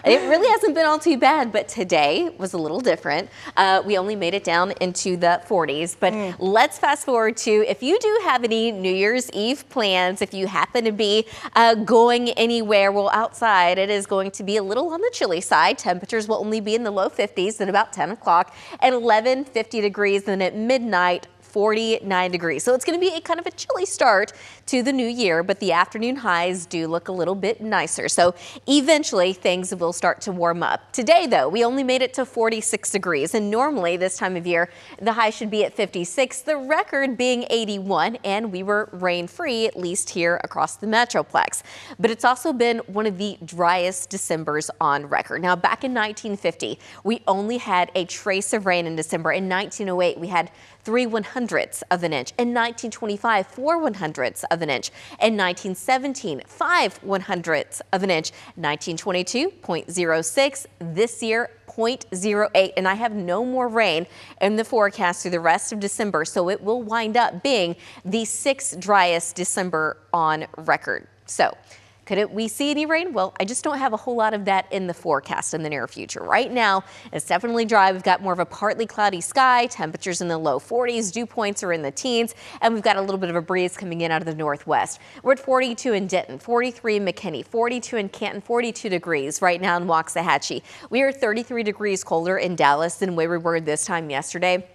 It really hasn't been all too bad, but today was a little different. We only made it down into the 40s, but let's fast forward to if you do have any New Year's Eve plans, if you happen to be going anywhere, well, outside, it is going to be a little on the chilly side. Temperatures will only be in the low 50s at about 10 o'clock, at 11, 50 degrees, then at midnight, 49 degrees. So it's going to be a kind of a chilly start to the new year, but the afternoon highs do look a little bit nicer. So eventually things will start to warm up. Today, though, we only made it to 46 degrees, and normally this time of year, the high should be at 56, the record being 81, and we were rain-free, at least here across the Metroplex. But it's also been one of the driest Decembers on record. Now, back in 1950, we only had a trace of rain in December. In 1908, we had 3/100ths of an inch. In 1925, 4/100ths of an inch. In 1917, 5/100ths of an inch. 1922, 0.06. This year, 0.08. And I have no more rain in the forecast through the rest of December, so it will wind up being the 6th driest December on record. So, could we see any rain? Well, I just don't have a whole lot of that in the forecast in the near future. Right now, it's definitely dry. We've got more of a partly cloudy sky, temperatures in the low 40s, dew points are in the teens, and we've got a little bit of a breeze coming in out of the northwest. We're at 42 in Denton, 43 in McKinney, 42 in Canton, 42 degrees right now in Waxahachie. We are 33 degrees colder in Dallas than where we were this time yesterday.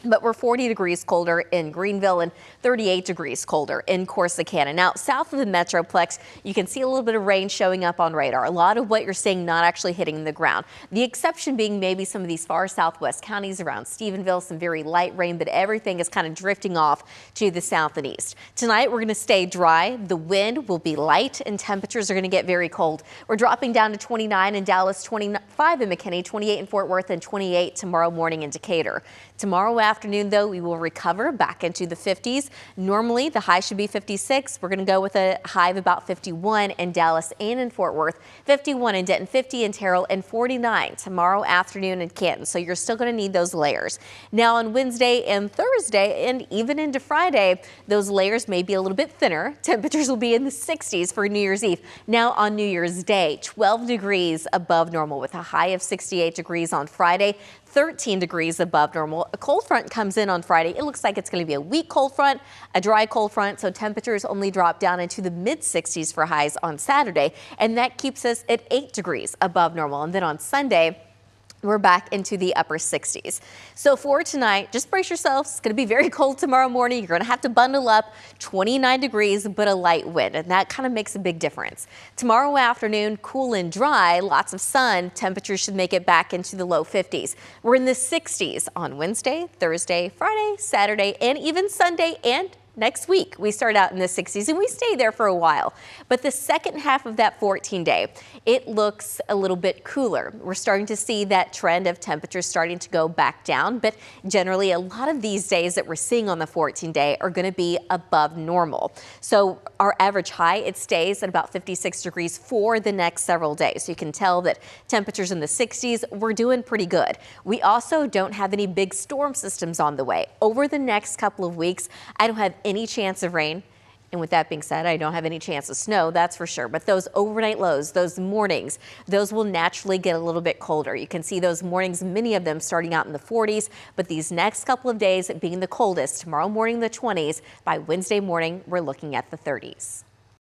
But we're 40 degrees colder in Greenville and 38 degrees colder in Corsicana. Now, south of the Metroplex, you can see a little bit of rain showing up on radar. A lot of what you're seeing not actually hitting the ground. The exception being maybe some of these far southwest counties around Stephenville, some very light rain, but everything is kind of drifting off to the south and east. Tonight, we're going to stay dry. The wind will be light and temperatures are going to get very cold. We're dropping down to 29 in Dallas, 25 in McKinney, 28 in Fort Worth, and 28 tomorrow morning in Decatur. Tomorrow afternoon, though, we will recover back into the 50s. Normally, the high should be 56. We're going to go with a high of about 51 in Dallas and in Fort Worth, 51 in Denton, 50 in Terrell, and 49 tomorrow afternoon in Canton. So you're still going to need those layers. Now, on Wednesday and Thursday, and even into Friday, those layers may be a little bit thinner. Temperatures will be in the 60s for New Year's Eve. Now, on New Year's Day, 12 degrees above normal with a high of 68 degrees on Friday. 13 degrees above normal. A cold front comes in on Friday. It looks like it's going to be a weak cold front, a dry cold front, so temperatures only drop down into the mid-60s for highs on Saturday, and that keeps us at 8 degrees above normal. And then on Sunday, we're back into the upper 60s. So for tonight, just brace yourselves. It's going to be very cold tomorrow morning. You're going to have to bundle up. 29 degrees, but a light wind, and that kind of makes a big difference. Tomorrow afternoon, cool and dry, lots of sun. Temperatures should make it back into the low 50s. We're in the 60s on Wednesday, Thursday, Friday, Saturday, and even Sunday and next week. We start out in the 60s and we stay there for a while. But the second half of that 14-day, it looks a little bit cooler. We're starting to see that trend of temperatures starting to go back down. But generally, a lot of these days that we're seeing on the 14-day are going to be above normal. So our average high, it stays at about 56 degrees for the next several days. So you can tell that temperatures in the 60s, we're doing pretty good. We also don't have any big storm systems on the way. Over the next couple of weeks, I don't have any chance of rain. And with that being said, I don't have any chance of snow, that's for sure. But those overnight lows, those mornings, those will naturally get a little bit colder. You can see those mornings, many of them starting out in the 40s, but these next couple of days being the coldest, tomorrow morning the 20s, by Wednesday morning, we're looking at the 30s.